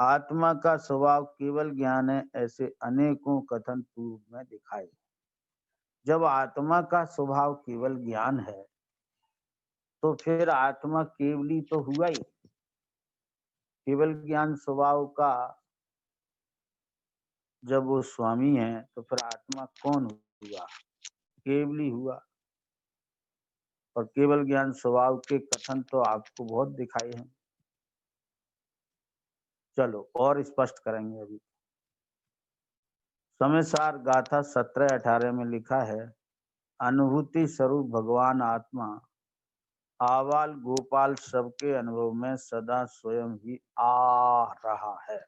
आत्मा का स्वभाव केवल ज्ञान है, ऐसे अनेकों कथन पूर्व में दिखाए। जब आत्मा का स्वभाव केवल ज्ञान है तो फिर आत्मा केवली तो हुआ ही। केवल ज्ञान स्वभाव का जब वो स्वामी है तो फिर आत्मा कौन हुआ? केवली हुआ। और केवल ज्ञान स्वभाव के कथन तो आपको बहुत दिखाए हैं। चलो और स्पष्ट करेंगे अभी। समयसार गाथा 17-18 में लिखा है, अनुभूति स्वरूप भगवान आत्मा आबाल गोपाल सबके अनुभव में सदा स्वयं ही आ रहा है।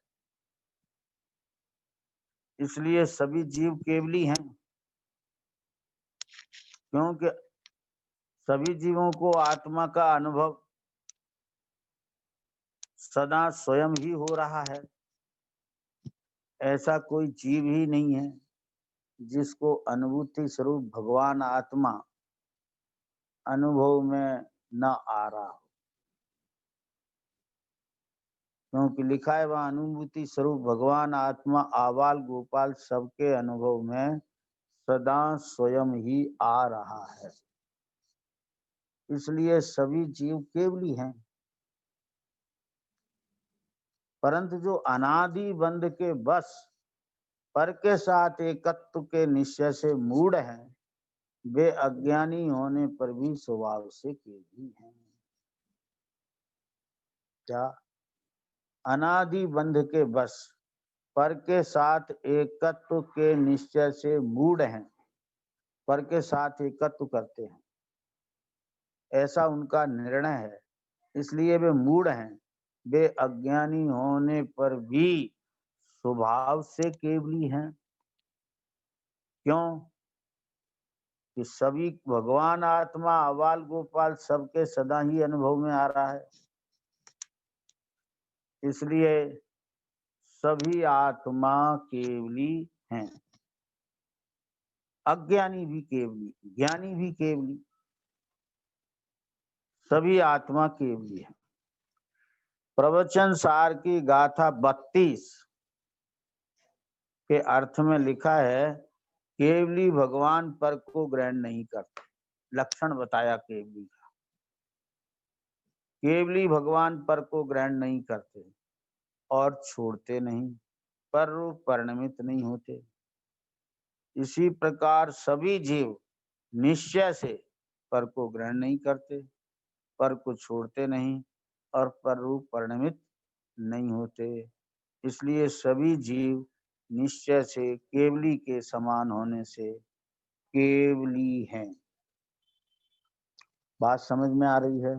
इसलिए सभी जीव केवली हैं, क्योंकि सभी जीवों को आत्मा का अनुभव सदा स्वयं ही हो रहा है। ऐसा कोई जीव ही नहीं है जिसको अनुभूति स्वरूप भगवान आत्मा अनुभव में न आ रहा हो। क्योंकि लिखा है वह अनुभूति स्वरूप भगवान आत्मा आबाल गोपाल सबके अनुभव में सदा स्वयं ही आ रहा है। इसलिए सभी जीव केवली हैं। परंतु जो अनादि बंध के बस पर के साथ एकत्व के निश्चय से मूढ़ हैं, वे अज्ञानी होने पर भी स्वभाव से केवली हैं। क्या? अनादि बंध के बस पर के साथ एकत्व के निश्चय से मूढ़ हैं, पर के साथ एकत्व करते हैं, ऐसा उनका निर्णय है, इसलिए वे मूढ़ हैं। वे अज्ञानी होने पर भी स्वभाव से केवली हैं। क्यों? कि सभी भगवान आत्मा आबाल गोपाल सबके सदा ही अनुभव में आ रहा है। इसलिए सभी आत्मा केवली हैं। अज्ञानी भी केवली, ज्ञानी भी केवली, सभी आत्मा केवली है। प्रवचन सार की गाथा 32 के अर्थ में लिखा है, केवली भगवान पर को ग्रहण नहीं करते। लक्षण बताया केवली का। केवली भगवान पर को ग्रहण नहीं करते और छोड़ते नहीं, पर रूप परिणमित नहीं होते। इसी प्रकार सभी जीव निश्चय से पर को ग्रहण नहीं करते, पर को छोड़ते नहीं और पर रूप परिणमित नहीं होते। इसलिए सभी जीव निश्चय से केवली के समान होने से केवली हैं। बात समझ में आ रही है?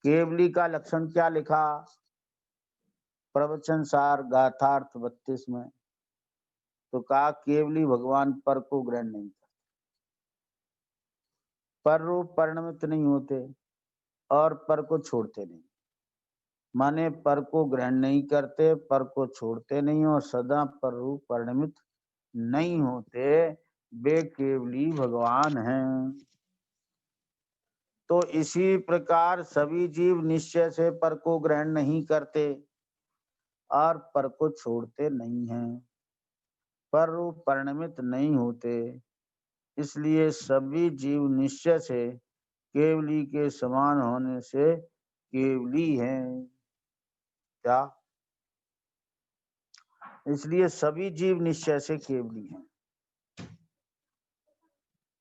केवली का लक्षण क्या लिखा प्रवचन सार गाथार्थ 32 में? तो कहा केवली भगवान पर को ग्रहण नहीं करते, पर रूप परिणमित नहीं होते और पर को छोड़ते नहीं। माने पर को ग्रहण नहीं करते, पर को छोड़ते नहीं और सदा पर रूप परिणमित नहीं होते। वे केवली भगवान हैं। तो इसी प्रकार सभी जीव निश्चय से पर को ग्रहण नहीं करते और पर को छोड़ते नहीं हैं, पर रूप परिणमित नहीं होते। इसलिए सभी जीव निश्चय से केवली के समान होने से केवली हैं। क्या? इसलिए सभी जीव निश्चय से केवली हैं।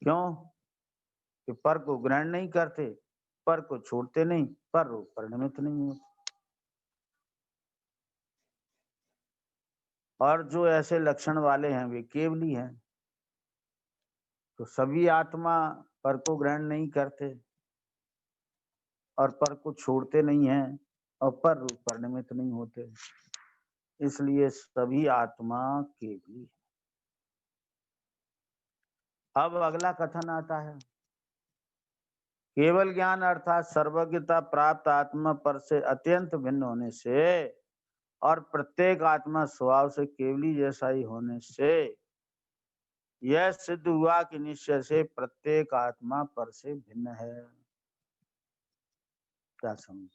क्यों? कि पर को ग्रहण नहीं करते, पर को छोड़ते नहीं, पर रूप परिणमित नहीं होते। और जो ऐसे लक्षण वाले हैं वे केवली हैं। तो सभी आत्मा पर को ग्रहण नहीं करते और पर को छोड़ते नहीं हैं और पर रूप परिणमित नहीं होते। इसलिए सभी आत्मा केवली है। अब अगला कथन आता है, केवल ज्ञान अर्थात सर्वज्ञता प्राप्त आत्मा पर से अत्यंत भिन्न होने से और प्रत्येक आत्मा स्वभाव से केवली जैसा ही होने से यह सिद्ध हुआ कि निश्चय से प्रत्येक आत्मा पर से भिन्न है। क्या समझ?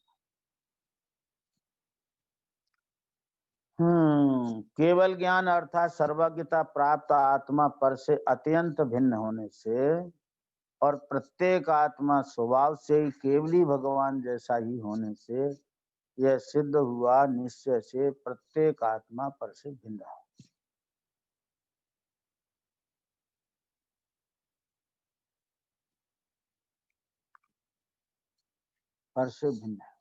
केवल ज्ञान अर्थात सर्वज्ञता प्राप्त आत्मा पर से अत्यंत भिन्न होने से और प्रत्येक आत्मा स्वभाव से ही केवली भगवान जैसा ही होने से यह सिद्ध हुआ निश्चय से प्रत्येक आत्मा पर से भिन्न है। पर से भिन्न है।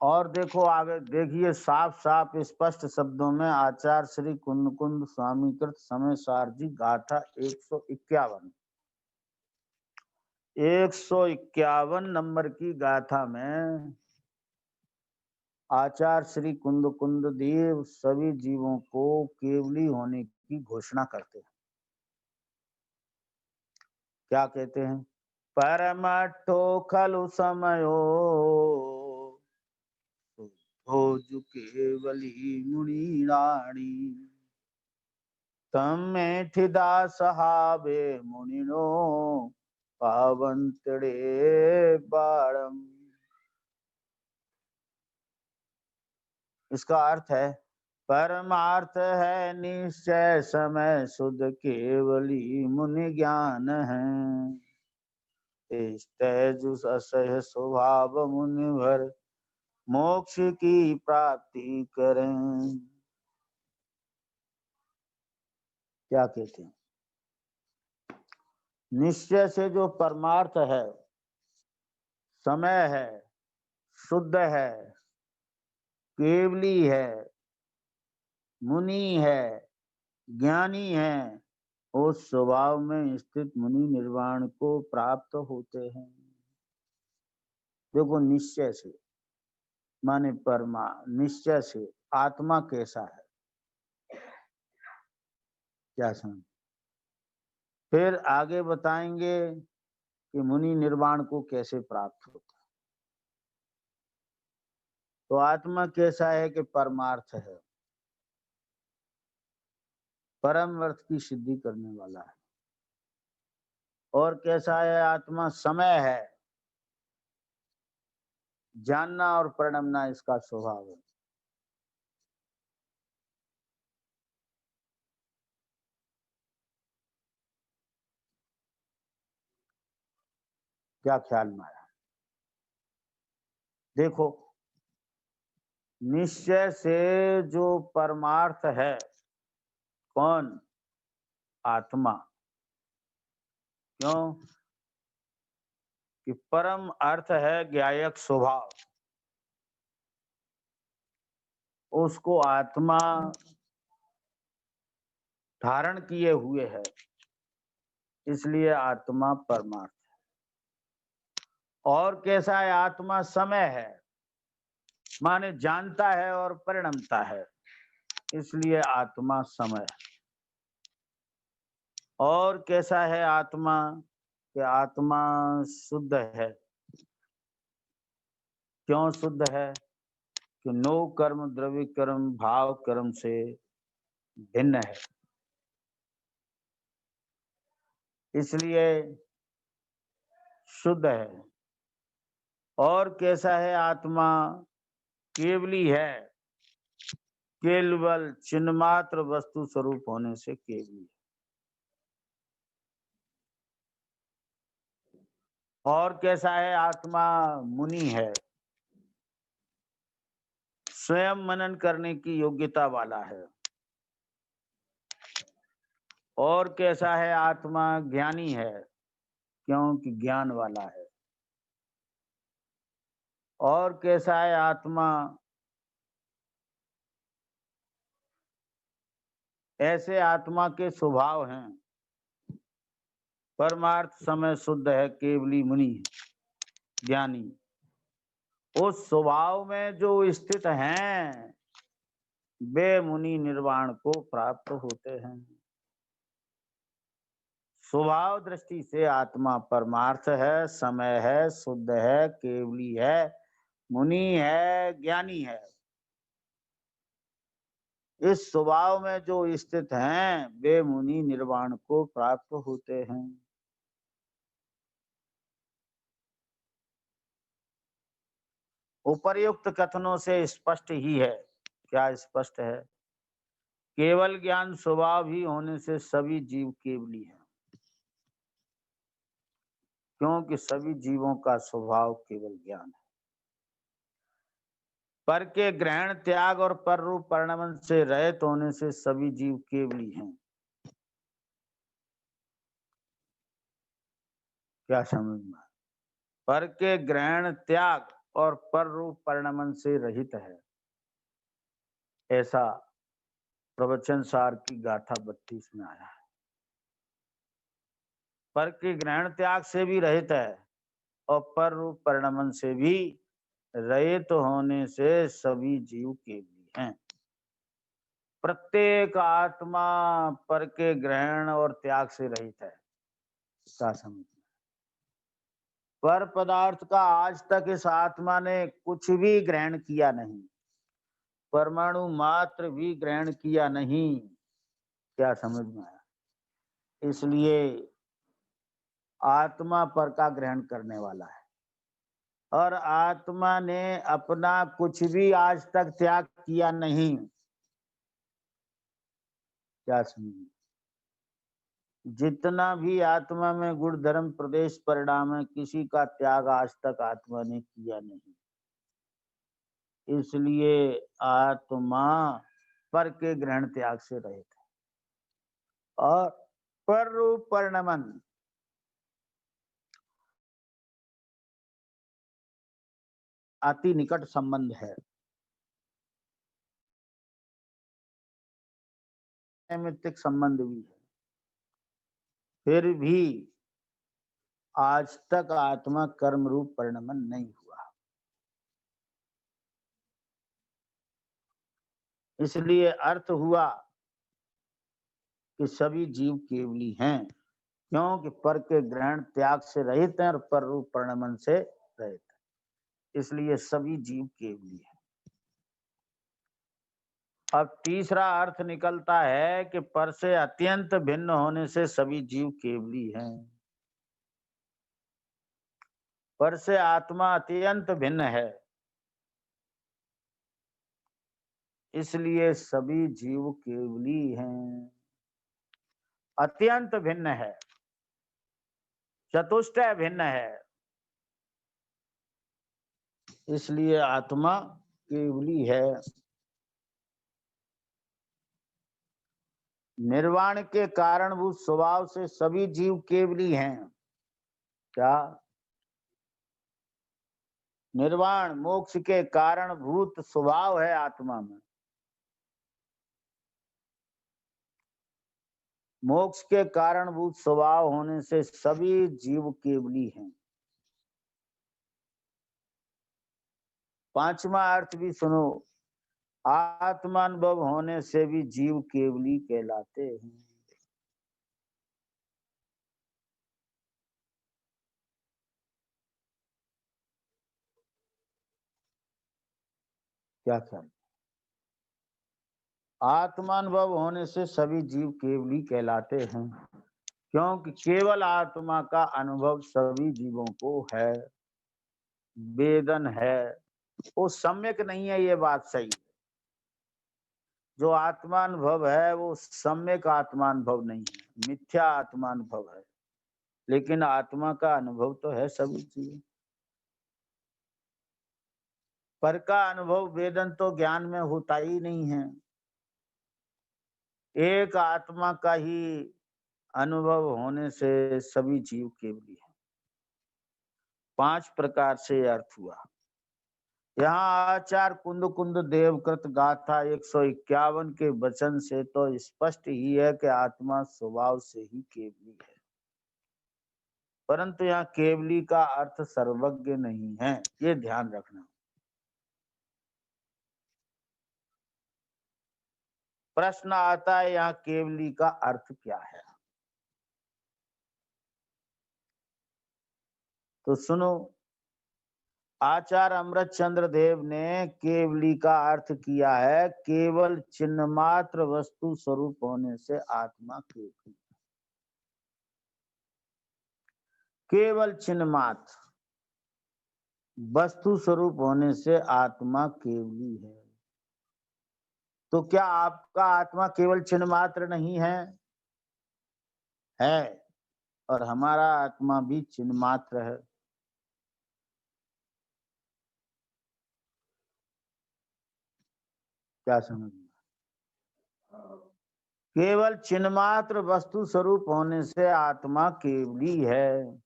और देखो आगे देखिए साफ साफ स्पष्ट शब्दों में आचार्य श्री कुंद स्वामी कृत समय सार जी गाथा 151 नंबर की गाथा में आचार्य श्री कुंद देव सभी जीवों को केवली होने की घोषणा करते हैं। क्या कहते हैं? परमठो खलु समयो भोजु केवली मुनि राणी तमें ठिदा सहाबे मुनिनो पावंतड़े बाड़म। इसका अर्थ है परमार्थ है निश्चय समय शुद्ध केवली मुनि ज्ञान है तेज असह स्वभाव मुनि भर मोक्ष की प्राप्ति करें। क्या कहते हैं? निश्चय से जो परमार्थ है, समय है, शुद्ध है, केवली है, मुनि है, ज्ञानी है, उस स्वभाव में स्थित मुनि निर्वाण को प्राप्त होते हैं। देखो निश्चय से माने परमा, निश्चय से आत्मा कैसा है क्या समझ। फिर आगे बताएंगे कि मुनि निर्वाण को कैसे प्राप्त होता है। तो आत्मा कैसा है कि परमार्थ है, परम अर्थ की सिद्धि करने वाला है। और कैसा है आत्मा? समय है, जानना और परिणमना इसका स्वभाव है। क्या ख्याल में आया? देखो निश्चय से जो परमार्थ है, कौन? आत्मा। क्यों? कि परम अर्थ है ज्ञायक स्वभाव, उसको आत्मा धारण किए हुए है, इसलिए आत्मा परमार्थ है। और कैसा है आत्मा? समय है, माने जानता है और परिणमता है, इसलिए आत्मा समय है। और कैसा है आत्मा? कि आत्मा शुद्ध है। क्यों शुद्ध है? कि नो कर्म द्रव्य कर्म भाव कर्म से भिन्न है, इसलिए शुद्ध है। और कैसा है आत्मा? केवली है, केवल चिन्मात्र वस्तु स्वरूप होने से केवली है। और कैसा है आत्मा? मुनि है, स्वयं मनन करने की योग्यता वाला है। और कैसा है आत्मा? ज्ञानी है, क्योंकि ज्ञान वाला है। और कैसा है आत्मा? ऐसे आत्मा के स्वभाव हैं, परमार्थ समय शुद्ध है, केवली मुनि है, ज्ञानी। उस स्वभाव में जो स्थित हैं वे मुनि निर्वाण को प्राप्त होते हैं। स्वभाव दृष्टि से आत्मा परमार्थ है, समय है, शुद्ध है, केवली है, मुनि है, ज्ञानी है। इस स्वभाव में जो स्थित हैं वे मुनि निर्वाण को प्राप्त होते हैं। उपर्युक्त कथनों से स्पष्ट ही है क्या स्पष्ट है? केवल ज्ञान स्वभाव ही होने से सभी जीव केवली हैं, क्योंकि सभी जीवों का स्वभाव केवल ज्ञान है। पर के ग्रहण त्याग और पर रूप परिणमन से रहित होने से सभी जीव केवली हैं। क्या समझ में? पर के ग्रहण त्याग और पर रूप परिणमन से रहित है, ऐसा प्रवचन सार की गाथा 32 में आया है। पर के ग्रहण त्याग से भी रहित है और पर रूप परिणमन से भी रहित होने से सभी जीव केवली हैं। प्रत्येक आत्मा पर के ग्रहण और त्याग से रहित है। क्या समझ? पर पदार्थ का आज तक इस आत्मा ने कुछ भी ग्रहण किया नहीं, परमाणु मात्र भी ग्रहण किया नहीं। क्या समझ में आया? इसलिए आत्मा पर का ग्रहण करने वाला है और आत्मा ने अपना कुछ भी आज तक त्याग किया नहीं। क्या समझ? जितना भी आत्मा में गुण धर्म प्रदेश परिणाम है, किसी का त्याग आज तक आत्मा ने किया नहीं। इसलिए आत्मा पर के ग्रहण त्याग से रहित है और पर रूप परिणमन अति निकट संबंध है, नैमित्तिक संबंध भी है। फिर भी आज तक आत्मा कर्म रूप परिणमन नहीं हुआ। इसलिए अर्थ हुआ कि सभी जीव केवली हैं, क्योंकि पर के ग्रहण त्याग से रहित हैं और पर रूप परिणमन से रहित हैं। इसलिए सभी जीव केवली हैं। अब तीसरा अर्थ निकलता है कि पर से अत्यंत भिन्न होने से सभी जीव केवली हैं। पर से आत्मा अत्यंत भिन्न है, इसलिए सभी जीव केवली हैं। अत्यंत भिन्न है, चतुष्टय भिन्न है, इसलिए आत्मा केवली है। निर्वाण के कारणभूत स्वभाव से सभी जीव केवली हैं। क्या? निर्वाण मोक्ष के कारणभूत स्वभाव है आत्मा में। मोक्ष के कारणभूत स्वभाव होने से सभी जीव केवली हैं। पांचवा अर्थ भी सुनो, आत्मानुभव होने से भी जीव केवली कहलाते हैं। क्या ख्याल? आत्मानुभव होने से सभी जीव केवली कहलाते हैं, क्योंकि केवल आत्मा का अनुभव सभी जीवों को है, वेदन है। वो सम्यक नहीं है, ये बात सही है। जो आत्मानुभव है वो सम्यक आत्मानुभव नहीं है, मिथ्या आत्मानुभव है। लेकिन आत्मा का अनुभव तो है सभी जीव। पर का अनुभव वेदन तो ज्ञान में होता ही नहीं है। एक आत्मा का ही अनुभव होने से सभी जीव केवली है। 5 प्रकार से अर्थ हुआ। यहाँ आचार कुंद कुंद देवकृत गाथा 151 के वचन से तो स्पष्ट ही है कि आत्मा स्वभाव से ही केवली है, परंतु यहाँ केवली का अर्थ सर्वज्ञ नहीं है, ये ध्यान रखना। प्रश्न आता है यहाँ केवली का अर्थ क्या है? तो सुनो, आचार्य अमृत चंद्र देव ने केवली का अर्थ किया है केवल चिन्ह मात्र वस्तु स्वरूप होने से आत्मा केवली। केवल चिन्ह मात्र वस्तु स्वरूप होने से आत्मा केवली है। तो क्या आपका आत्मा केवल चिन्ह मात्र नहीं है? है। और हमारा आत्मा भी चिन्ह मात्र है। क्या समझ में? केवल चिन्ह मात्र वस्तु स्वरूप होने से आत्मा केवली है।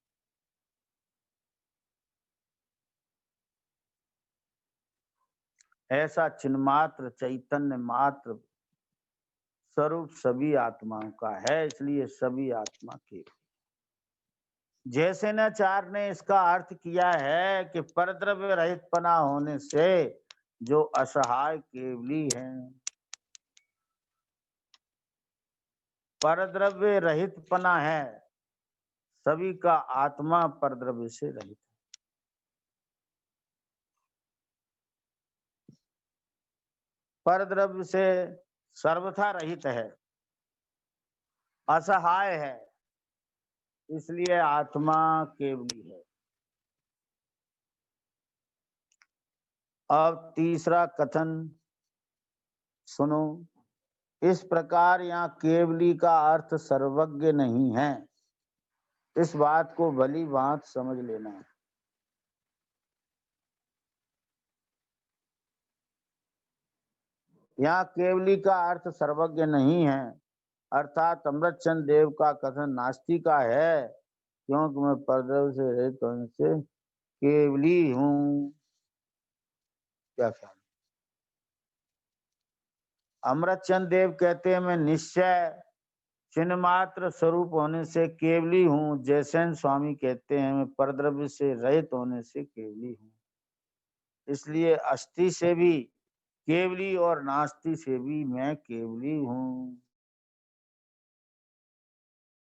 ऐसा चिन्ह मात्र चैतन्य मात्र स्वरूप सभी आत्माओं का है, इसलिए सभी आत्मा केवली। जैसे नाचार्य ने इसका अर्थ किया है कि परद्रव्य रहितपना होने से जो असहाय केवली है, परद्रव्य रहितपना है, सभी का आत्मा परद्रव्य से रहित। परद्रव्य से सर्वथा रहित है, असहाय है, इसलिए आत्मा केवली है। अब तीसरा कथन सुनो। इस प्रकार यहाँ केवली का अर्थ सर्वज्ञ नहीं है, इस बात को भली भांत समझ लेना है। यहाँ केवली का अर्थ सर्वज्ञ नहीं है, अर्थात अमृतचंद देव का कथन नास्ति का है, क्योंकि मैं परद्रव्य से रहित होने से केवली हूँ। क्या ख्याल? अमृतचंद देव कहते हैं मैं निश्चय चिन्ह मात्र स्वरूप होने से केवली हूँ। जयसेन स्वामी कहते हैं मैं परद्रव्य से रहित होने से केवली हूँ। इसलिए अस्थि से भी केवली और नास्ति से भी मैं केवली हूँ।